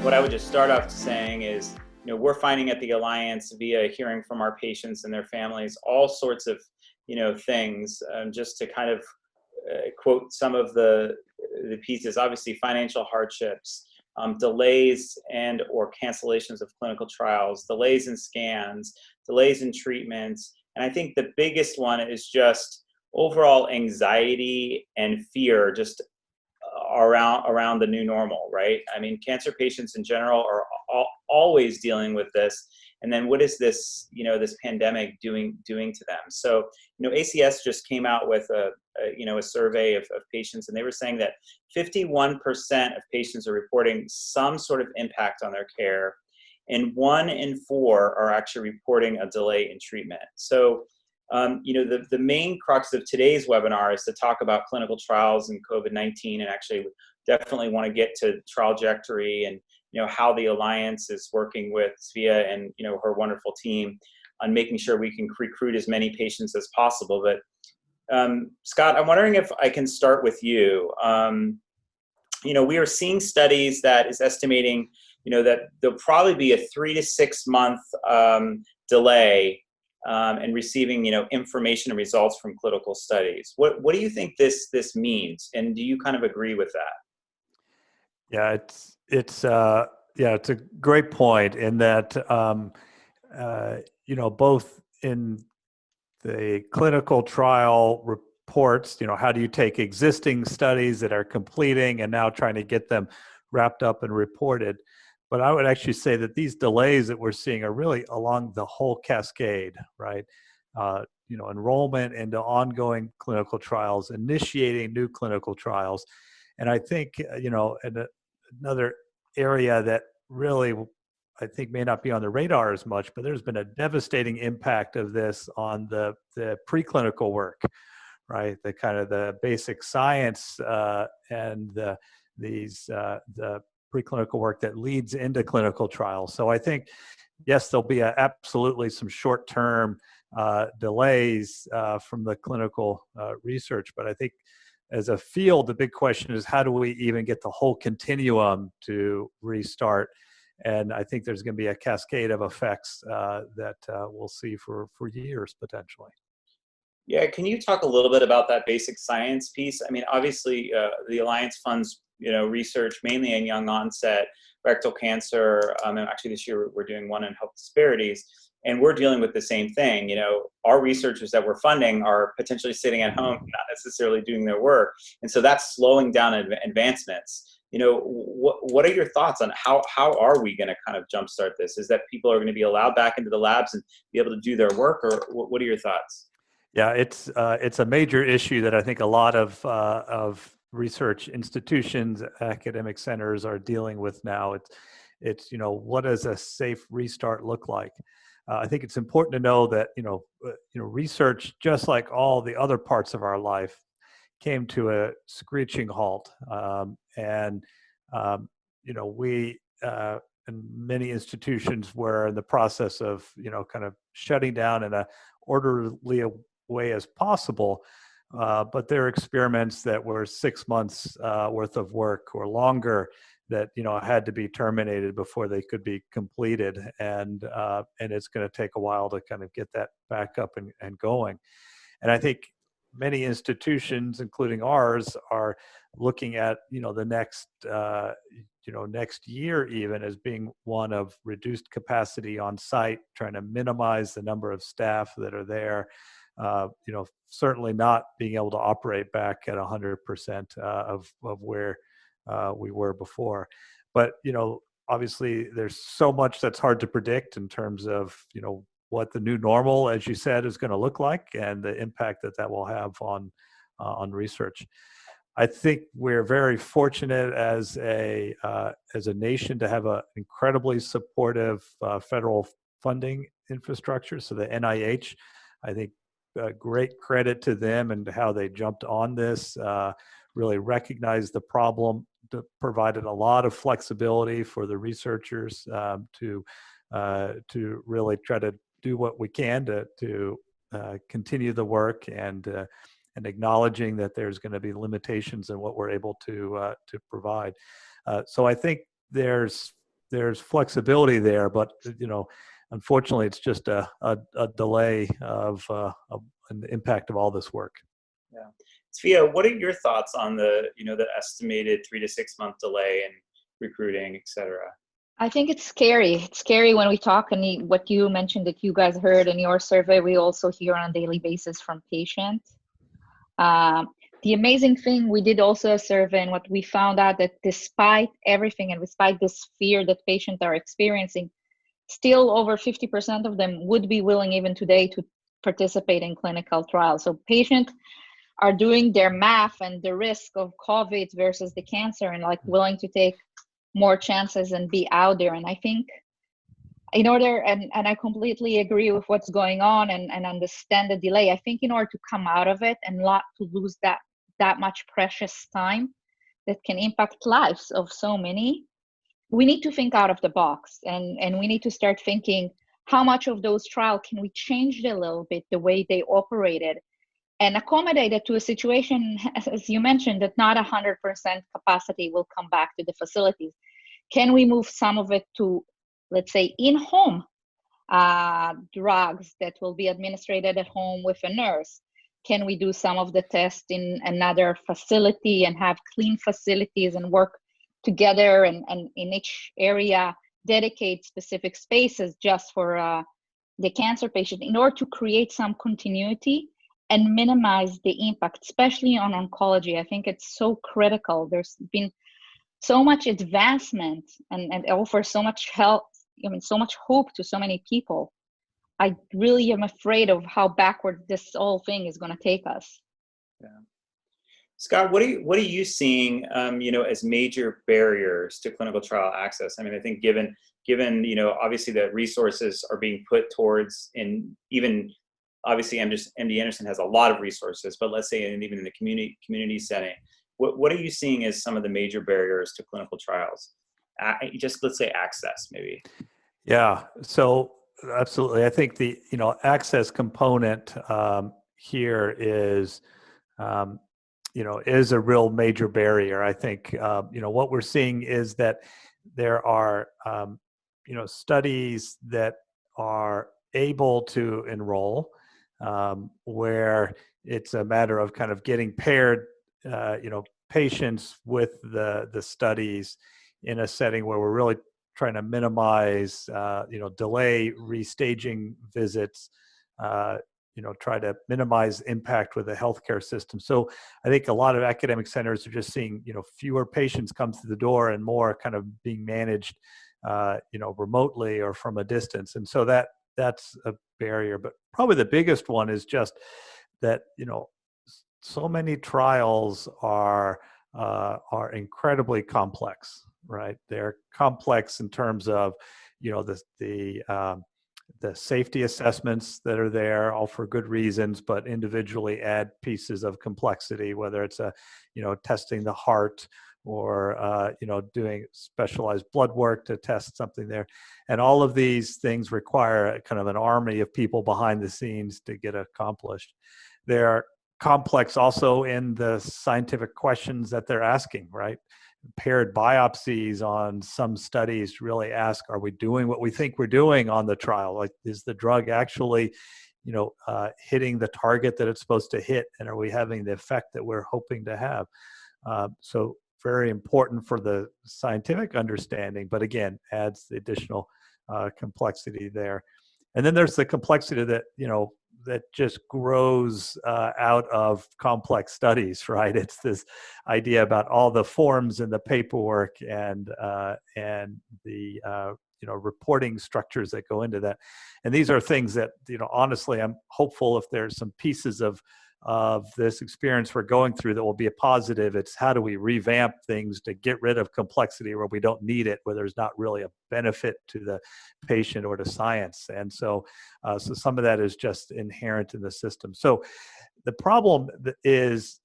what I would just start off saying is, we're finding at the Alliance via hearing from our patients and their families, all sorts of, things, just to kind of quote some of the pieces, obviously financial hardships, delays and or cancellations of clinical trials, delays in scans, delays in treatments. And I think the biggest one is just overall anxiety and fear just around the new normal, right? I mean, cancer patients in general are always dealing with this. And then what is this, this pandemic doing to them? So, ACS just came out with a survey of patients, and they were saying that 51% of patients are reporting some sort of impact on their care, and 1 in 4 are actually reporting a delay in treatment. So, the main crux of today's webinar is to talk about clinical trials and COVID-19, and actually definitely want to get to Trialjectory and how the Alliance is working with Tzvia and her wonderful team on making sure we can recruit as many patients as possible. But Scott, I'm wondering if I can start with you. We are seeing studies that is estimating that there'll probably be a 3 to 6 month delay and receiving information and results from clinical studies. What do you think this means, and do you kind of agree with that? Yeah, it's a great point in that both in the clinical trial reports, how do you take existing studies that are completing and now trying to get them wrapped up and reported? But I would actually say that these delays that we're seeing are really along the whole cascade, right? Enrollment into ongoing clinical trials, initiating new clinical trials. And I think, another area that really, I think, may not be on the radar as much, but there's been a devastating impact of this on the preclinical work, right? The kind of the basic science and the preclinical work that leads into clinical trials. So I think, yes, there'll be absolutely some short-term delays from the clinical research, but I think as a field, the big question is how do we even get the whole continuum to restart? And I think there's going to be a cascade of effects that we'll see for years potentially. Yeah, can you talk a little bit about that basic science piece? I mean, obviously, the Alliance funds research mainly in young onset rectal cancer, and actually this year we're doing one in health disparities, and we're dealing with the same thing. Our researchers that we're funding are potentially sitting at home, not necessarily doing their work, and so that's slowing down advancements. What are your thoughts on how are we going to kind of jumpstart this? Is that people are going to be allowed back into the labs and be able to do their work, or what are your thoughts? Yeah, it's a major issue that I think a lot of research institutions, academic centers are dealing with now. It's what does a safe restart look like? I think it's important to know that research, just like all the other parts of our life, came to a screeching halt, and we and many institutions were in the process of kind of shutting down in a orderly way as possible. But there are experiments that were 6 months worth of work or longer that had to be terminated before they could be completed, and it's going to take a while to kind of get that back up and going. And I think many institutions, including ours, are looking at the next next year even as being one of reduced capacity on site, trying to minimize the number of staff that are there. Certainly not being able to operate back at 100% of where we were before. But, obviously there's so much that's hard to predict in terms of, what the new normal, as you said, is going to look like and the impact that will have on research. I think we're very fortunate as a nation to have an incredibly supportive federal funding infrastructure. So the NIH, I think, great credit to them and how they jumped on this, really recognized the problem, provided a lot of flexibility for the researchers to really try to do what we can to continue the work and acknowledging that there's going to be limitations in what we're able to provide. So I think there's there's flexibility there, but unfortunately, it's just a delay of an impact of all this work. Yeah. Tzvia, what are your thoughts on the estimated 3 to 6 month delay in recruiting, et cetera? I think it's scary. It's scary when we talk, and what you mentioned that you guys heard in your survey, we also hear on a daily basis from patients. The amazing thing, we did also a survey, and what we found out that despite everything and despite this fear that patients are experiencing, still over 50% of them would be willing even today to participate in clinical trials. So patients are doing their math and the risk of COVID versus the cancer and like willing to take more chances and be out there. And I think in order, and I completely agree with what's going on and understand the delay, I think in order to come out of it and not to lose that much precious time that can impact lives of so many, we need to think out of the box, and we need to start thinking how much of those trials can we change a little bit the way they operated and accommodate it to a situation, as you mentioned, that not 100% capacity will come back to the facilities. Can we move some of it to, let's say, in-home drugs that will be administered at home with a nurse? Can we do some of the tests in another facility and have clean facilities and work together and in each area dedicate specific spaces just for the cancer patient in order to create some continuity and minimize the impact, especially on oncology? I think it's so critical. There's been so much advancement and offers so much help, so much hope to so many people. I really am afraid of how backward this whole thing is going to take us. Yeah. Scott, what are you seeing, as major barriers to clinical trial access? I mean, I think given obviously that resources are being put towards, and even obviously MD Anderson has a lot of resources, but let's say even in the community setting, what are you seeing as some of the major barriers to clinical trials? Just let's say access, maybe. Yeah. So absolutely, I think the access component here is is a real major barrier. I think what we're seeing is that there are studies that are able to enroll where it's a matter of kind of getting paired patients with the studies in a setting where we're really trying to minimize delay restaging visits, try to minimize impact with the healthcare system. So I think a lot of academic centers are just seeing fewer patients come through the door and more kind of being managed remotely or from a distance. And so that's a barrier. But probably the biggest one is just that so many trials are incredibly complex, right? They're complex in terms of the safety assessments that are there, all for good reasons, but individually add pieces of complexity, whether it's testing the heart or doing specialized blood work to test something there. And all of these things require a kind of an army of people behind the scenes to get accomplished. They're complex also in the scientific questions that they're asking, right? Paired biopsies on some studies really ask, are we doing what we think we're doing on the trial? Like, is the drug actually, hitting the target that it's supposed to hit? And are we having the effect that we're hoping to have? So very important for the scientific understanding, but again, adds the additional complexity there. And then there's the complexity that, that just grows out of complex studies, right? It's this idea about all the forms and the paperwork and the reporting structures that go into that. And these are things that honestly, I'm hopeful if there's some pieces of this experience we're going through that will be a positive. It's how do we revamp things to get rid of complexity where we don't need it, where there's not really a benefit to the patient or to science. And so some of that is just inherent in the system. So the problem is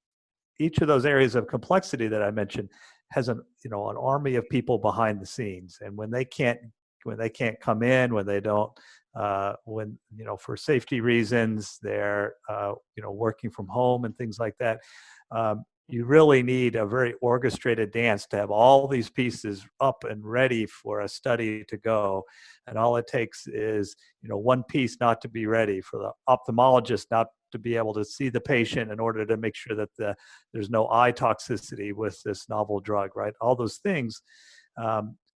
each of those areas of complexity that I mentioned has an army of people behind the scenes. And when they can't come in, when they don't, when for safety reasons they're working from home and things like that, you really need a very orchestrated dance to have all these pieces up and ready for a study to go. And all it takes is, one piece not to be ready, for the ophthalmologist not to be able to see the patient in order to make sure that there's no eye toxicity with this novel drug, right? All those things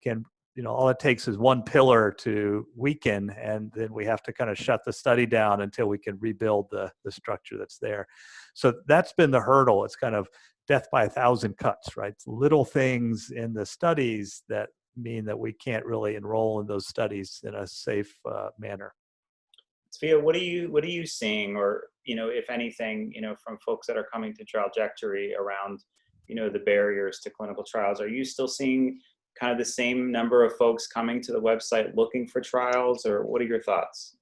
can, all it takes is one pillar to weaken, and then we have to kind of shut the study down until we can rebuild the structure that's there. So that's been the hurdle. It's kind of death by 1,000 cuts, right? It's little things in the studies that mean that we can't really enroll in those studies in a safe manner. Tzvia, what are you seeing, or if anything, from folks that are coming to Trialjectory around, the barriers to clinical trials? Are you still seeing kind of the same number of folks coming to the website looking for trials, or what are your thoughts?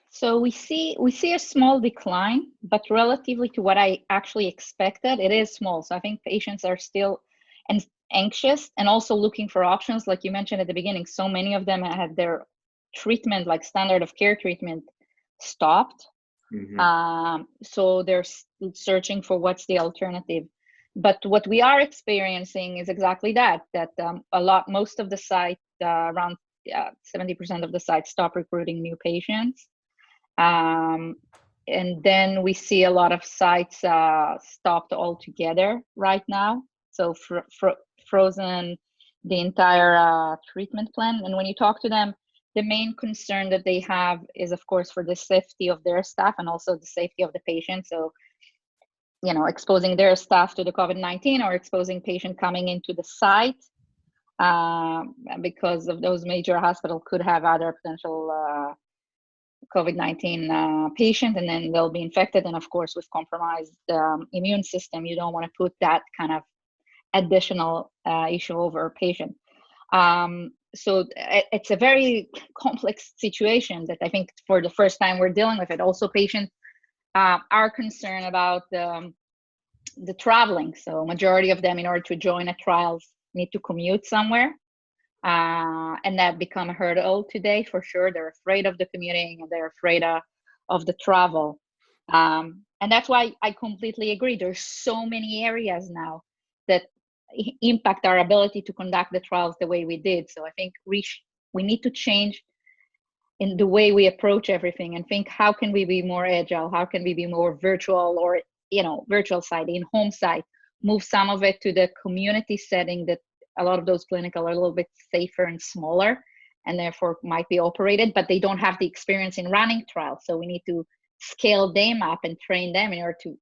So we see a small decline, but relatively to what I actually expected, it is small. So I think patients are still anxious and also looking for options. Like you mentioned at the beginning, so many of them had their treatment, like standard of care treatment, stopped. Mm-hmm. So they're searching for what's the alternative. But what we are experiencing is exactly that most of the sites, around 70% of the sites, stop recruiting new patients. And then we see a lot of sites stopped altogether right now. So frozen the entire treatment plan. And when you talk to them, the main concern that they have is, of course, for the safety of their staff and also the safety of the patient. So, exposing their staff to the COVID-19 or exposing patient coming into the site because of those major hospitals could have other potential COVID-19 patient, and then they'll be infected. And of course, with compromised immune system, you don't want to put that kind of additional issue over a patient. So it's a very complex situation that I think for the first time we're dealing with it. Also, patients are concerned about the traveling. So majority of them, in order to join a trial, need to commute somewhere. And that become a hurdle today for sure. They're afraid of the commuting and they're afraid of the travel. And that's why I completely agree. There's so many areas now that impact our ability to conduct the trials the way we did. So I think we need to change in the way we approach everything and think, how can we be more agile? How can we be more virtual, or, virtual site, in-home site, move some of it to the community setting that a lot of those clinical are a little bit safer and smaller and therefore might be operated, but they don't have the experience in running trials. So we need to scale them up and train them in order to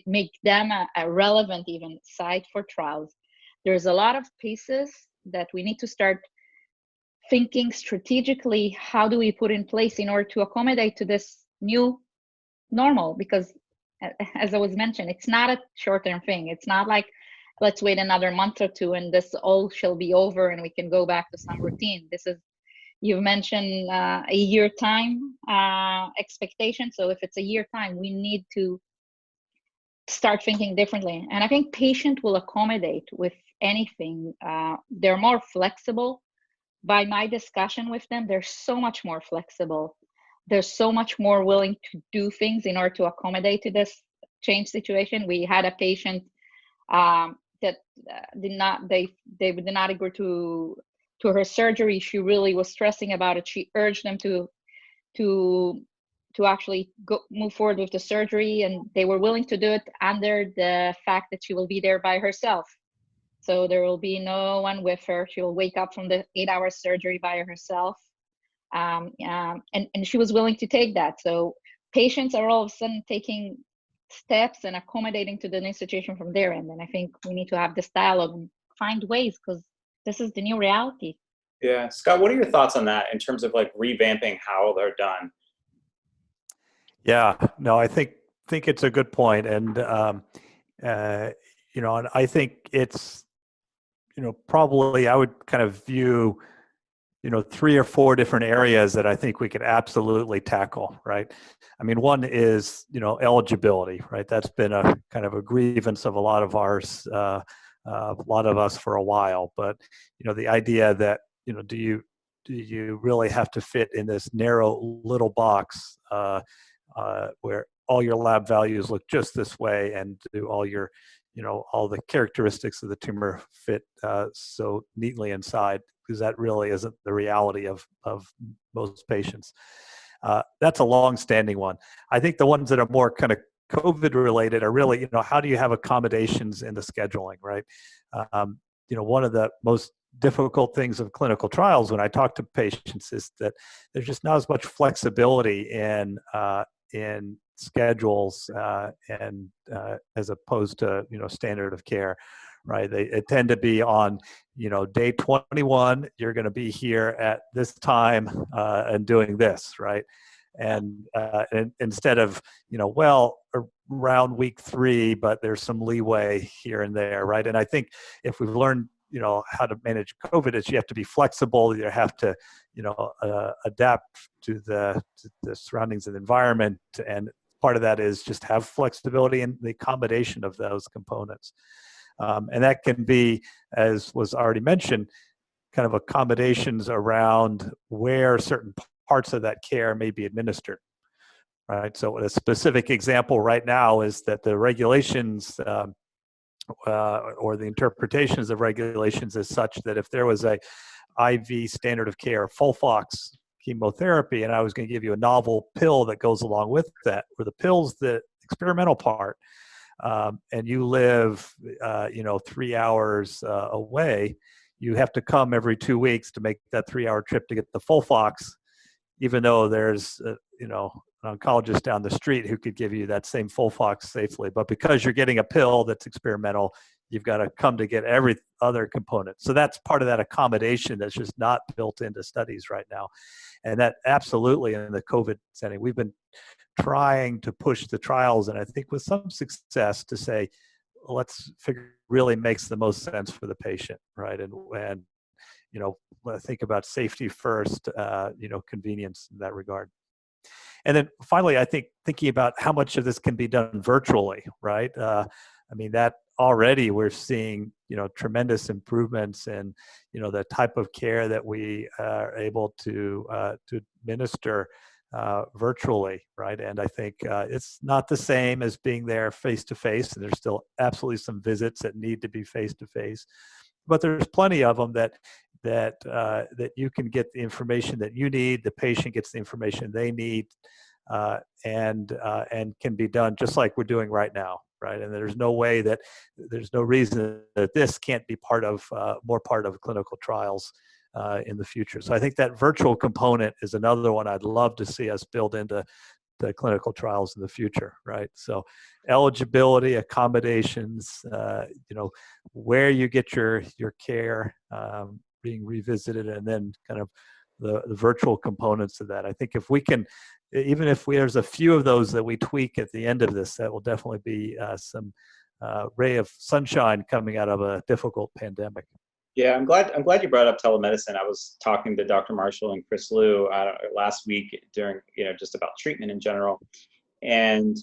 make them a relevant even site for trials. There's a lot of pieces that we need to start thinking strategically, how do we put in place in order to accommodate to this new normal? Because as I was mentioned, it's not a short-term thing. It's not like, let's wait another month or two and this all shall be over and we can go back to some routine. This is, you've mentioned a year time expectation. So if it's a year time, we need to start thinking differently. And I think patient will accommodate with anything. They're more flexible. By my discussion with them, they're so much more flexible. They're so much more willing to do things in order to accommodate to this change situation. We had a patient that did not agree to her surgery. She really was stressing about it. She urged them to actually move forward with the surgery, and they were willing to do it under the fact that she will be there by herself. So there will be no one with her. She will wake up from the 8-hour surgery by herself. And she was willing to take that. So patients are all of a sudden taking steps and accommodating to the new situation from their end. And I think we need to have this dialogue and find ways, because this is the new reality. Yeah. Scott, what are your thoughts on that in terms of like revamping how they're done? Yeah, no, I think it's a good point. And, and I think it's, probably I would kind of view, 3 or 4 different areas that I think we could absolutely tackle, right? I mean, one is, eligibility, right? That's been a kind of a grievance of a lot of ours, a lot of us for a while. But, the idea that, do you really have to fit in this narrow little box where all your lab values look just this way, and do all your all the characteristics of the tumor fit so neatly inside, because that really isn't the reality of most patients. That's a long-standing one. I think the ones that are more kind of COVID related are really, how do you have accommodations in the scheduling, right? One of the most difficult things of clinical trials when I talk to patients is that there's just not as much flexibility in schedules and as opposed to standard of care, right? They tend to be on day 21 you're going to be here at this time and doing this, right? And instead of around week 3, but there's some leeway here and there, right? And I think if we've learned how to manage COVID, is you have to be flexible. You have to adapt to the surroundings and environment, and part of that is just have flexibility in the accommodation of those components. And that can be, as was already mentioned, kind of accommodations around where certain parts of that care may be administered, right? So a specific example right now is that the regulations or the interpretations of regulations is such that if there was a IV standard of care, FOLFOX chemotherapy, and I was going to give you a novel pill that goes along with that, where the pill's the experimental part, and you live, 3 hours away, you have to come every 2 weeks to make that 3-hour trip to get the FOLFOX, even though there's, an oncologist down the street who could give you that same FOLFOX safely. But because you're getting a pill that's experimental, you've got to come to get every other component. So that's part of that accommodation that's just not built into studies right now. And that absolutely in the COVID setting, we've been trying to push the trials, and I think with some success, to say, let's figure really makes the most sense for the patient, right? And think about safety first, convenience in that regard. And then finally, I think thinking about how much of this can be done virtually, right? That already we're seeing, tremendous improvements in, the type of care that we are able to administer virtually, right? And I think it's not the same as being there face to face, and there's still absolutely some visits that need to be face to face, but there's plenty of them that you can get the information that you need, the patient gets the information they need, and can be done just like we're doing right now, right? And there's no reason that this can't be more part of clinical trials in the future. So I think that virtual component is another one I'd love to see us build into the clinical trials in the future, right? So eligibility, accommodations, where you get your care being revisited, and then kind of the virtual components of that. I think if we can, even if there's a few of those that we tweak at the end of this, that will definitely be some ray of sunshine coming out of a difficult pandemic. Yeah, I'm glad you brought up telemedicine. I was talking to Dr. Marshall and Chris Liu last week during, just about treatment in general. And,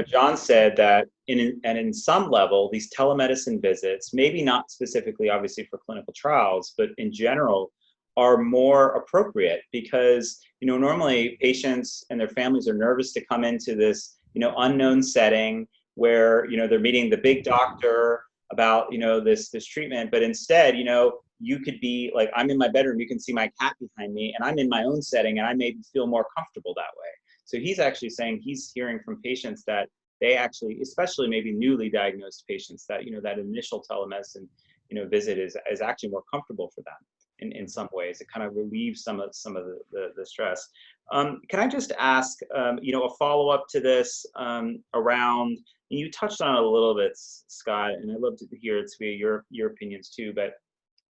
John said that in some level, these telemedicine visits, maybe not specifically, obviously, for clinical trials, but in general, are more appropriate because, normally patients and their families are nervous to come into this, unknown setting where, they're meeting the big doctor about, this treatment, but instead, you could be like, I'm in my bedroom, you can see my cat behind me, and I'm in my own setting, and I maybe feel more comfortable that way. So he's actually saying he's hearing from patients that they actually, especially maybe newly diagnosed patients, that, that initial telemedicine, visit is actually more comfortable for them in some ways. It kind of relieves some of the stress. Can I just ask, a follow-up to this around, you touched on it a little bit, Scott, and I'd love to hear, Tzvia, your opinions too, but,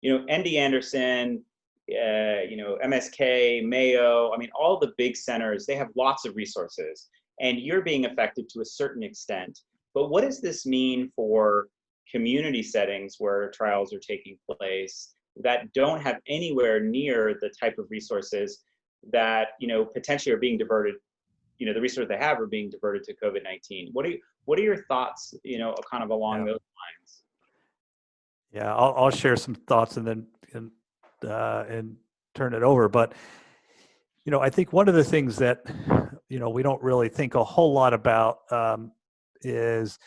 MD Anderson, MSK, Mayo, all the big centers, they have lots of resources, and you're being affected to a certain extent. But what does this mean for community settings where trials are taking place that don't have anywhere near the type of resources that, potentially are being diverted, the resources they have are being diverted to COVID-19? What are your thoughts, kind of along those lines? Yeah, I'll share some thoughts and then and turn it over. But I think one of the things that we don't really think a whole lot about is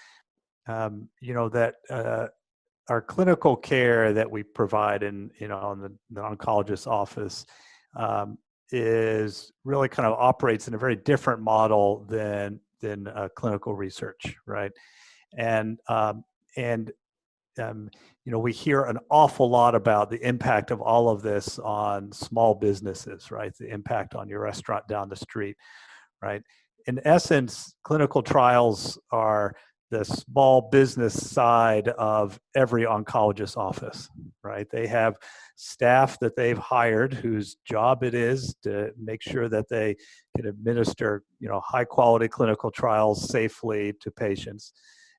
that our clinical care that we provide in the oncologist's office is really kind of operates in a very different model than clinical research, right? And we hear an awful lot about the impact of all of this on small businesses, right? The impact on your restaurant down the street, right? In essence, clinical trials are the small business side of every oncologist's office, right? They have staff that they've hired whose job it is to make sure that they can administer, high quality clinical trials safely to patients.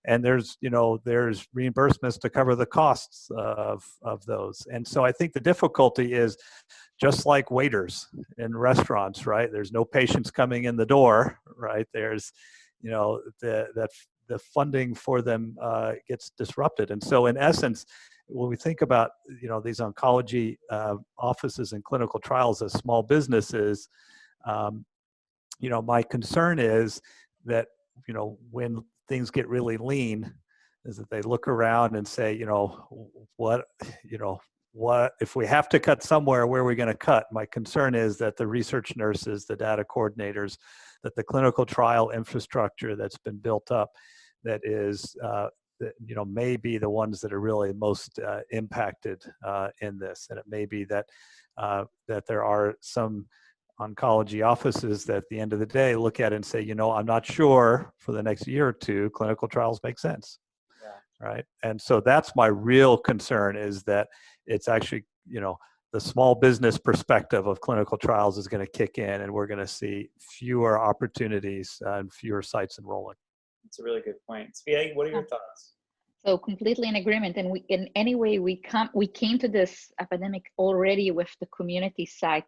And there's reimbursements to cover the costs of those. And so I think the difficulty is just like waiters in restaurants, right? There's no patients coming in the door, right? There's, the funding for them gets disrupted. And so in essence, when we think about, these oncology offices and clinical trials as small businesses, my concern is that, when things get really lean, is that they look around and say, what if we have to cut somewhere, where are we going to cut? My concern is that the research nurses, the data coordinators, that the clinical trial infrastructure that's been built up, that is, may be the ones that are really most impacted in this. And it may be that there are some oncology offices that at the end of the day look at it and say, I'm not sure for the next year or two, clinical trials make sense. Yeah. Right. And so that's my real concern, is that it's actually, the small business perspective of clinical trials is going to kick in, and we're going to see fewer opportunities and fewer sites enrolling. That's a really good point. Tzvia, what are your thoughts? So completely in agreement. And we came to this epidemic already with the community side,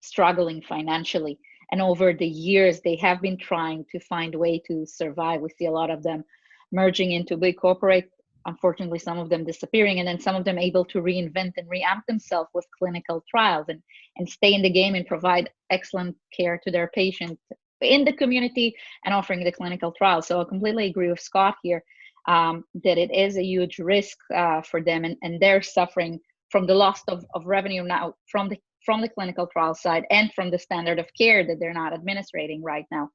struggling financially. And over the years, they have been trying to find a way to survive. We see a lot of them merging into big corporate, unfortunately, some of them disappearing, and then some of them able to reinvent and reamp themselves with clinical trials and stay in the game and provide excellent care to their patients in the community and offering the clinical trials. So I completely agree with Scott here, that it is a huge risk for them, and they're suffering from the loss of revenue now from the clinical trial side and from the standard of care that they're not administrating right now.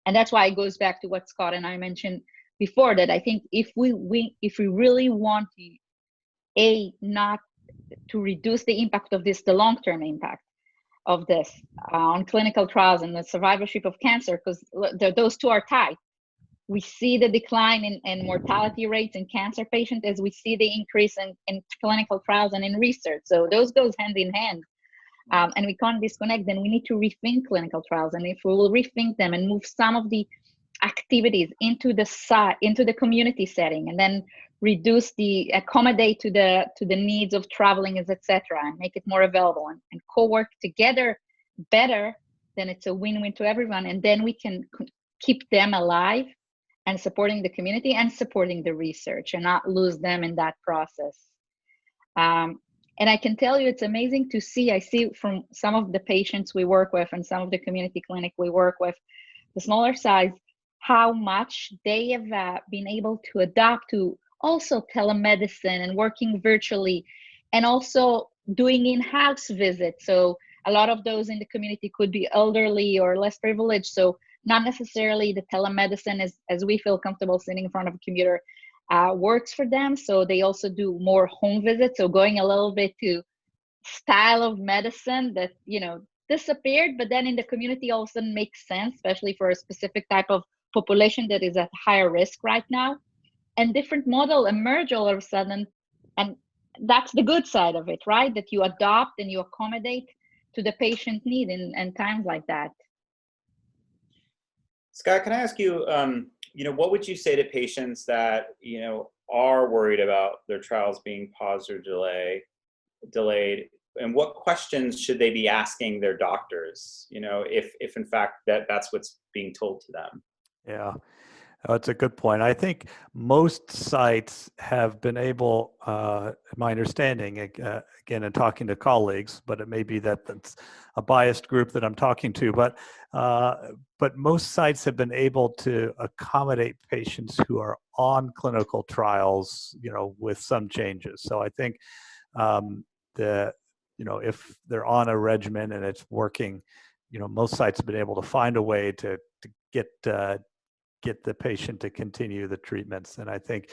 And that's why it goes back to what Scott and I mentioned before, that I think if we really want not to reduce the impact of this, the long-term impact of this on clinical trials and the survivorship of cancer, because those two are tied. We see the decline in mortality rates in cancer patients as we see the increase in clinical trials and in research. So those goes hand in hand. And we can't disconnect. Then we need to rethink clinical trials. And if we will rethink them and move some of the activities into the community setting, and then accommodate to the needs of traveling, etc., and make it more available and co-work together better, then it's a win-win to everyone. And then we can keep them alive and supporting the community and supporting the research and not lose them in that process. And I can tell you, it's amazing to see. I see from some of the patients we work with and some of the community clinic we work with, the smaller size, how much they have been able to adapt to also telemedicine and working virtually, and also doing in-house visits. So a lot of those in the community could be elderly or less privileged. So not necessarily the telemedicine as we feel comfortable sitting in front of a computer works for them. So they also do more home visits. So going a little bit to style of medicine that, disappeared, but then in the community all of a sudden makes sense, especially for a specific type of population that is at higher risk right now. And different model emerge all of a sudden. And that's the good side of it, right? That you adopt and you accommodate to the patient need in times like that. Scott, can I ask you, what would you say to patients that, are worried about their trials being paused or delayed? And what questions should they be asking their doctors, if in fact that's what's being told to them? Yeah, that's a good point. I think most sites have been able, my understanding, again, in talking to colleagues, but it may be that that's a biased group that I'm talking to, but most sites have been able to accommodate patients who are on clinical trials, with some changes. So I think if they're on a regimen and it's working, most sites have been able to find a way to get the patient to continue the treatments. And I think,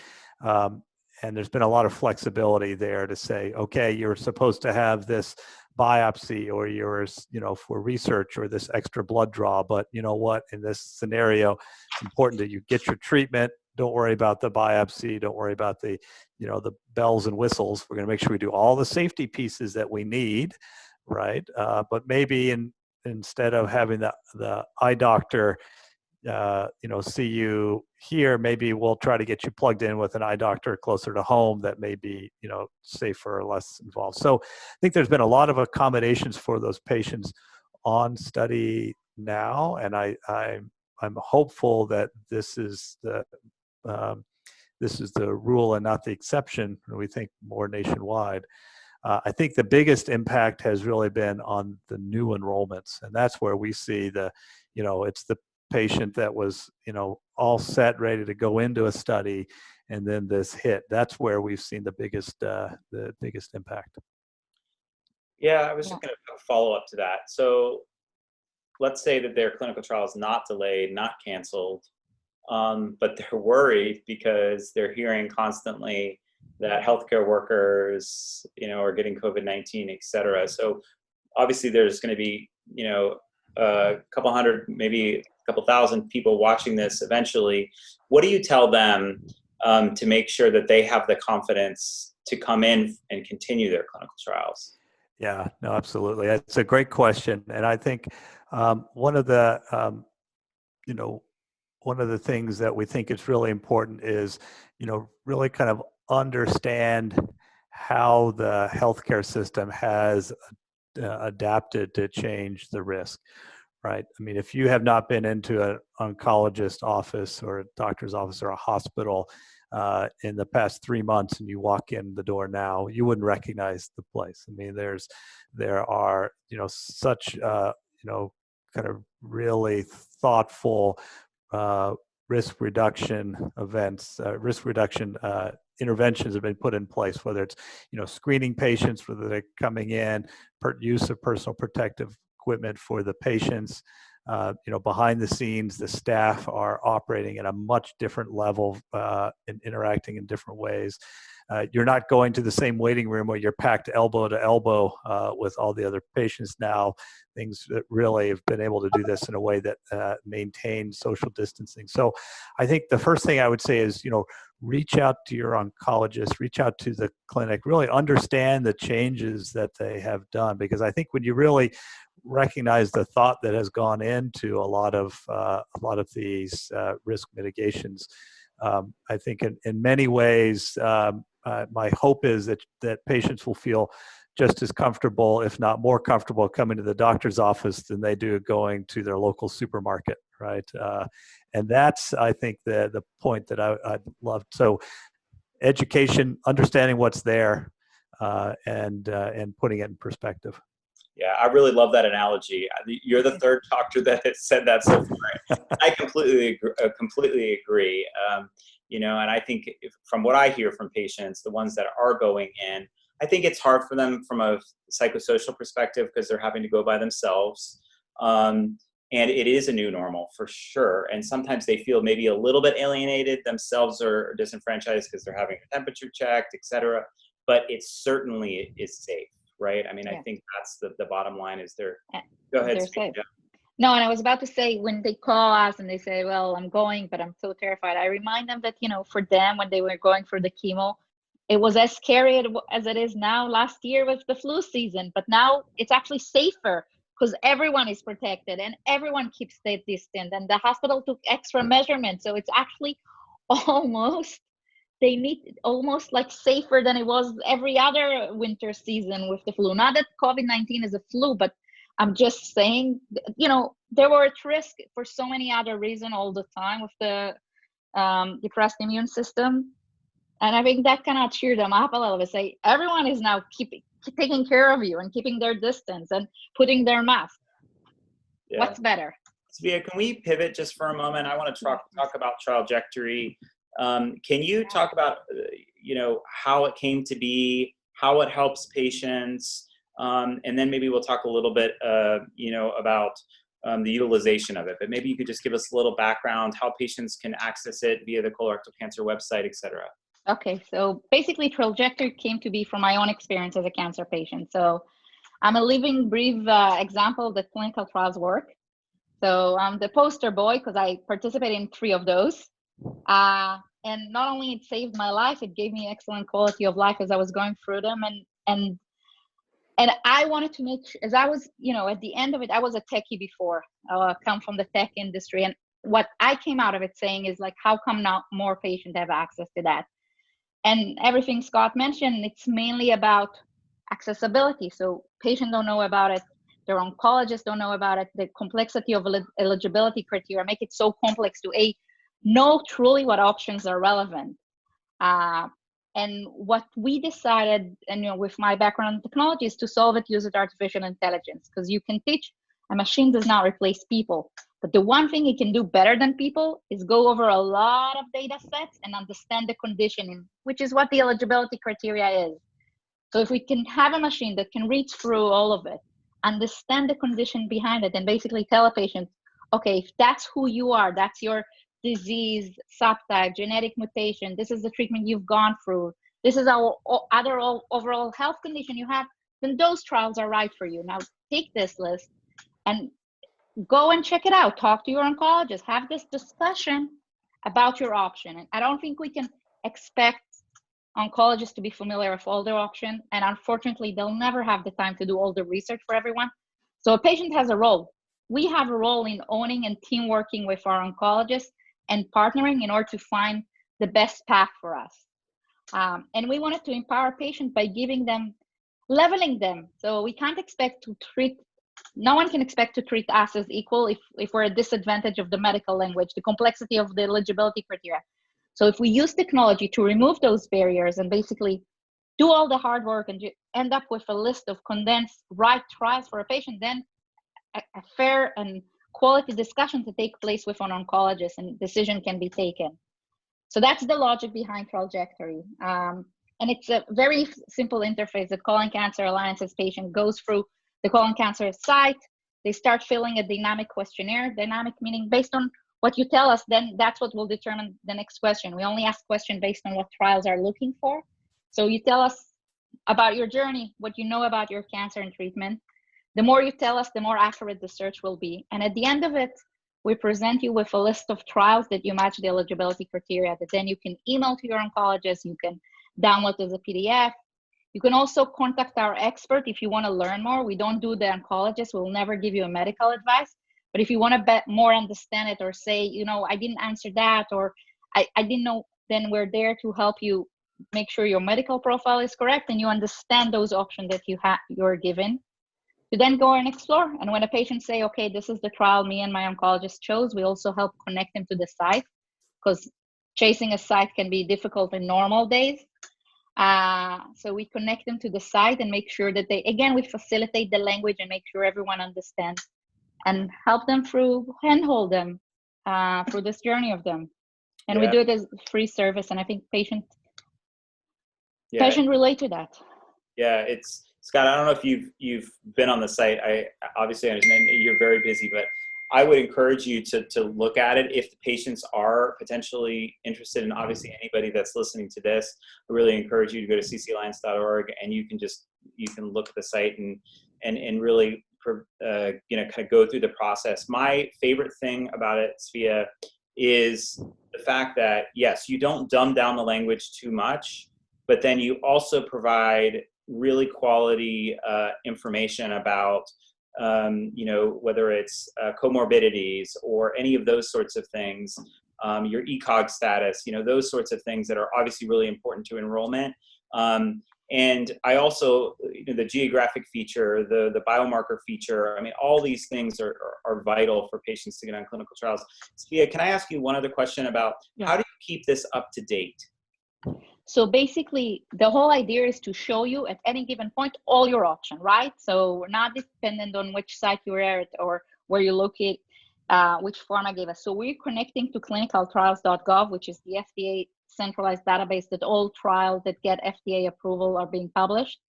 and there's been a lot of flexibility there to say, okay, you're supposed to have this biopsy or for research or this extra blood draw, but you know what, in this scenario, it's important that you get your treatment. Don't worry about the biopsy. Don't worry about the bells and whistles. We're going to make sure we do all the safety pieces that we need, right? But maybe instead of having the eye doctor, see you here, maybe we'll try to get you plugged in with an eye doctor closer to home that may be, safer or less involved. So I think there's been a lot of accommodations for those patients on study now, and I'm hopeful that this is the rule and not the exception. We think more nationwide. I think the biggest impact has really been on the new enrollments, and that's where we see it's the patient that was, all set, ready to go into a study, and then this hit. That's where we've seen the biggest impact. Yeah, I was just going to follow up to that. So let's say that their clinical trial is not delayed, not canceled, but they're worried because they're hearing constantly that healthcare workers, are getting COVID-19, et cetera. So obviously there's going to be, a couple hundred, maybe a couple thousand people watching this eventually. What do you tell them to make sure that they have the confidence to come in and continue their clinical trials? Yeah, no, absolutely. It's a great question. And I think one of the things that we think is really important is, really kind of understand how the healthcare system has adapted to change the risk, right? I mean, if you have not been into an oncologist office or a doctor's office or a hospital in the past 3 months and you walk in the door now, you wouldn't recognize the place. I mean, there are, such, kind of really thoughtful risk reduction interventions have been put in place, whether it's, screening patients, whether they're coming in, use of personal protective equipment for the patients. Behind the scenes, the staff are operating at a much different level and interacting in different ways. You're not going to the same waiting room where you're packed elbow to elbow with all the other patients now. Things that really have been able to do this in a way that maintains social distancing. So I think the first thing I would say is, reach out to your oncologist, reach out to the clinic, really understand the changes that they have done. Because I think when you really recognize the thought that has gone into a lot of these risk mitigations, I think in many ways, my hope is that patients will feel just as comfortable, if not more comfortable, coming to the doctor's office than they do going to their local supermarket, right? And that's, I think, the point that I'd love. So education, understanding what's there, and putting it in perspective. Yeah, I really love that analogy. You're the third doctor that has said that so far. I completely agree. And I think from what I hear from patients, the ones that are going in, I think it's hard for them from a psychosocial perspective because they're having to go by themselves. And it is a new normal for sure. And sometimes they feel maybe a little bit alienated themselves or disenfranchised because they're having a temperature checked, et cetera. But it certainly is safe, right? I mean, yeah. I think that's the bottom line is they're, go ahead. No, and I was about to say, when they call us and they say, well, I'm going, but I'm so terrified. I remind them that, for them, when they were going for the chemo, it was as scary as it is now. Last year was the flu season, but now it's actually safer because everyone is protected and everyone keeps their distance, and the hospital took extra measurements. So it's actually almost like safer than it was every other winter season with the flu. Not that COVID-19 is a flu, but I'm just saying, there were at risk for so many other reasons all the time with the depressed immune system. And I think that cannot cheer them up a little bit. Say, everyone is now taking care of you and keeping their distance and putting their mask. Yeah. What's better? Tzvia, can we pivot just for a moment? I want to talk about Trialjectory. Can you talk about, how it came to be, how it helps patients, and then maybe we'll talk a little bit, about the utilization of it. But maybe you could just give us a little background, how patients can access it via the colorectal cancer website, et cetera. Okay, so basically Trialjectory came to be from my own experience as a cancer patient. So I'm a living, brief example that clinical trials work. So I'm the poster boy because I participated in 3 of those. And not only it saved my life, it gave me excellent quality of life as I was going through them. And I wanted to make, as I was, at the end of it, I was a techie before, come from the tech industry. And what I came out of it saying is like, how come not more patients have access to that? And everything Scott mentioned, it's mainly about accessibility. So patients don't know about it. Their oncologists don't know about it. The complexity of eligibility criteria make it so complex to know truly what options are relevant. And what we decided, and with my background in technology, is to solve it using artificial intelligence, because you can teach, a machine does not replace people. But the one thing it can do better than people is go over a lot of data sets and understand the conditioning, which is what the eligibility criteria is. So if we can have a machine that can read through all of it, understand the condition behind it, and basically tell a patient, okay, if that's who you are, that's your disease, subtype, genetic mutation, this is the treatment you've gone through, this is our other overall health condition you have, then those trials are right for you. Now take this list and go and check it out. Talk to your oncologist, have this discussion about your option. And I don't think we can expect oncologists to be familiar with all their options. And unfortunately, they'll never have the time to do all the research for everyone. So a patient has a role. We have a role in owning and team working with our oncologists and partnering in order to find the best path for us. And we wanted to empower patients by giving them, leveling them. So we can't expect to treat, no one can expect to treat us as equal if we're at disadvantage of the medical language, the complexity of the eligibility criteria. So if we use technology to remove those barriers and basically do all the hard work and end up with a list of condensed right trials for a patient, then a fair and quality discussion to take place with an oncologist and decision can be taken. So that's the logic behind Trialsgov. And it's a very simple interface. The Colon Cancer Alliance's patient goes through the colon cancer site. They start filling a dynamic questionnaire. Dynamic meaning based on what you tell us, then that's what will determine the next question. We only ask questions based on what trials are looking for. So you tell us about your journey, what you know about your cancer and treatment. The more you tell us, the more accurate the search will be. And at the end of it, we present you with a list of trials that you match the eligibility criteria that then you can email to your oncologist, you can download as a PDF. You can also contact our expert if you want to learn more. We don't do the oncologist. We'll never give you a medical advice. But if you want to more understand it or say, I didn't answer that, or I didn't know, then we're there to help you make sure your medical profile is correct and you understand those options that you're given to then go and explore. And when a patient say, okay, this is the trial me and my oncologist chose, we also help connect them to the site, because chasing a site can be difficult in normal days. So we connect them to the site and make sure that we facilitate the language and make sure everyone understands and help them handhold them through this journey of them. And we do it as free service. And I think patient relate to that. Yeah, it's Scott. I don't know if you've been on the site. I obviously understand you're very busy, but I would encourage you to look at it if the patients are potentially interested. And obviously anybody that's listening to this, I really encourage you to go to ccalliance.org and you can look at the site and really kind of go through the process. My favorite thing about it, Tzvia, is the fact that yes, you don't dumb down the language too much, but then you also provide really quality information about whether it's comorbidities or any of those sorts of things, your ECOG status, those sorts of things that are obviously really important to enrollment. And I also, the geographic feature, the biomarker feature, all these things are vital for patients to get on clinical trials. Tzvia, can I ask you one other question about how do you keep this up to date? So basically, the whole idea is to show you at any given point all your options, right? So we're not dependent on which site you're at or where you locate. which pharma gave us. So we're connecting to clinicaltrials.gov, which is the FDA centralized database that all trials that get FDA approval are being published.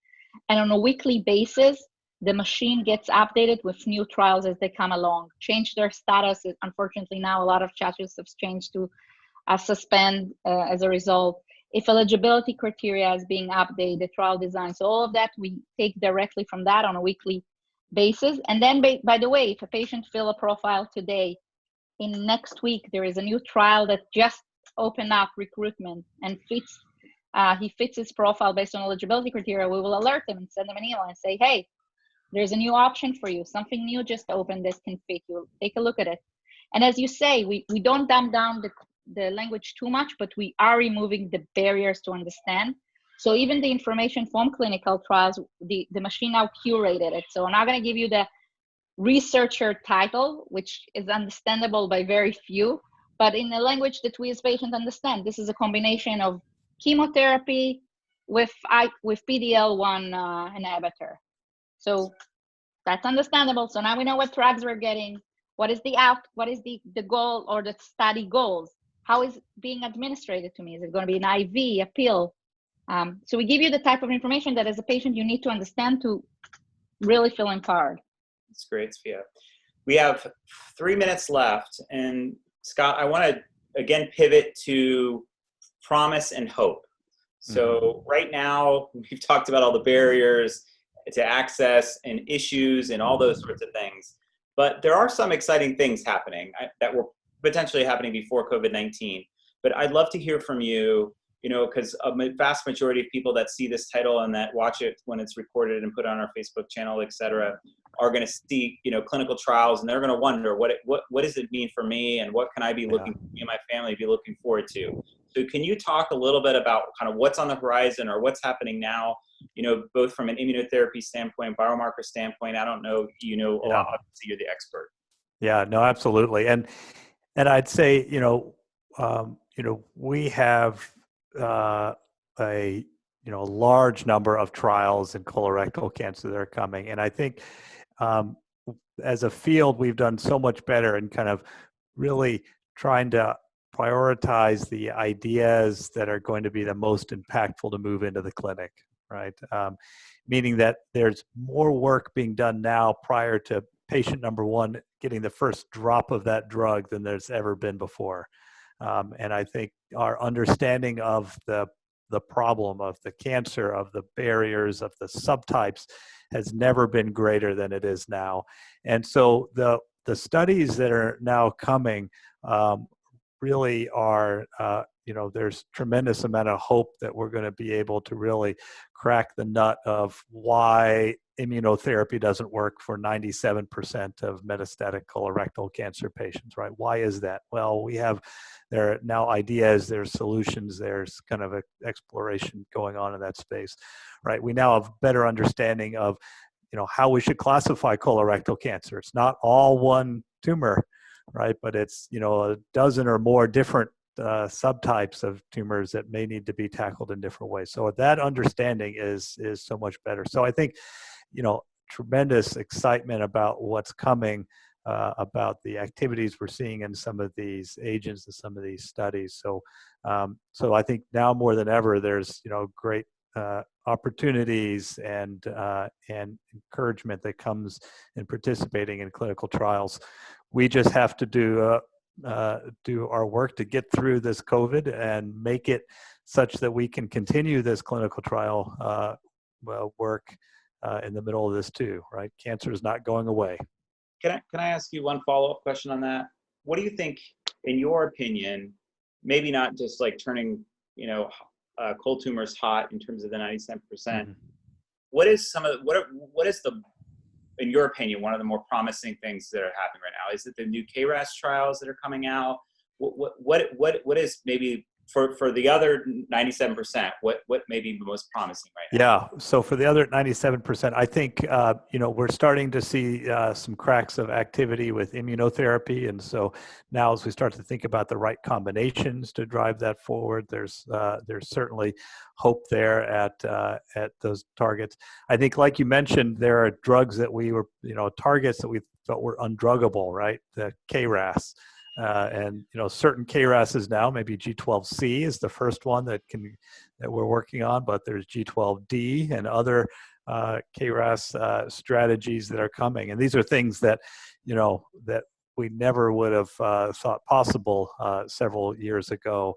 And on a weekly basis, the machine gets updated with new trials as they come along, change their status. Unfortunately, now a lot of chapters have changed to suspend as a result. If eligibility criteria is being updated, the trial design. So all of that we take directly from that on a weekly basis. And then, by the way, if a patient fill a profile today, in next week, there is a new trial that just opened up recruitment and fits. He fits his profile based on eligibility criteria, we will alert him and send him an email and say, hey, there's a new option for you. Something new just opened that can fit you. Take a look at it. And as you say, we don't dumb down the language too much, but we are removing the barriers to understand. So even the information from clinical trials, the machine now curated it. So I'm not going to give you the researcher title, which is understandable by very few, but in a language that we as patients understand. This is a combination of chemotherapy with PD-L1 inhibitor. So that's understandable. So now we know what drugs we're getting. What is the goal or the study goals? How is it being administered to me? Is it going to be an IV, a pill? So we give you the type of information that as a patient you need to understand to really feel empowered. That's great, Tzvia. We have 3 minutes left. And Scott, I want to again pivot to promise and hope. So right now, we've talked about all the barriers to access and issues and all those sorts of things. But there are some exciting things happening that were potentially happening before COVID-19. But I'd love to hear from you, because a vast majority of people that see this title and that watch it when it's recorded and put on our Facebook channel, et cetera, are going to see, clinical trials, and they're going to wonder what does it mean for me, and what can I be looking, me and my family be looking forward to. So can you talk a little bit about kind of what's on the horizon or what's happening now, both from an immunotherapy standpoint, biomarker standpoint? I don't know, a lot, obviously you're the expert. Yeah, no, absolutely. And I'd say, we have a large number of trials in colorectal cancer that are coming. And I think as a field, we've done so much better in kind of really trying to prioritize the ideas that are going to be the most impactful to move into the clinic, right? Meaning that there's more work being done now prior to patient number one getting the first drop of that drug than there's ever been before. And I think our understanding of the problem of the cancer, of the barriers, of the subtypes has never been greater than it is now. And so the studies that are now coming really are, there's tremendous amount of hope that we're going to be able to really crack the nut of why immunotherapy doesn't work for 97% of metastatic colorectal cancer patients, right? Why is that? Well, there are now ideas, there's solutions, there's kind of an exploration going on in that space, right? We now have better understanding of, how we should classify colorectal cancer. It's not all one tumor, right? But it's, a dozen or more different subtypes of tumors that may need to be tackled in different ways. So that understanding is so much better. So I think, tremendous excitement about what's coming, about the activities we're seeing in some of these agents and some of these studies. So I think now more than ever, there's, great opportunities and encouragement that comes in participating in clinical trials. We just have to do our work to get through this COVID and make it such that we can continue this clinical trial work in the middle of this too, right? Cancer is not going away. Can I ask you one follow-up question on that? What do you think, in your opinion, maybe not just like turning, cold tumors hot in terms of the 97%, what is in your opinion, one of the more promising things that are happening right now? Is it the new KRAS trials that are coming out? What is maybe for the other 97%, what may be the most promising right now? Yeah. So for the other 97%, I think, we're starting to see some cracks of activity with immunotherapy. And so now as we start to think about the right combinations to drive that forward, there's certainly hope there at those targets. I think, like you mentioned, there are drugs that we were, targets that we felt were undruggable, right? The KRAS. And certain KRASs now, maybe G12C is the first one that we're working on, but there's G12D and other KRAS strategies that are coming, and these are things that that we never would have thought possible several years ago,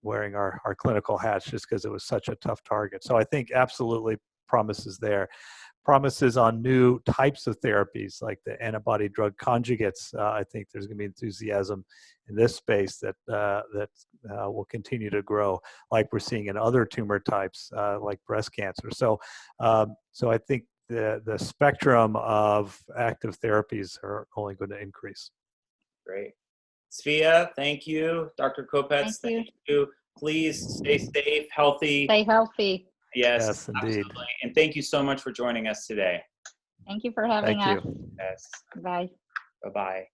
wearing our clinical hats, just because it was such a tough target. So I think absolutely promises there. Promises on new types of therapies like the antibody drug conjugates. I think there's going to be enthusiasm in this space that will continue to grow, like we're seeing in other tumor types like breast cancer. So I think the spectrum of active therapies are only going to increase. Great. Tzvia, thank you. Dr. Kopetz, thank you. Please stay safe, healthy. Stay healthy. Yes, indeed. absolutely. And thank you so much for joining us today. Thank you for having us. Thank you. Yes. Bye. Bye-bye.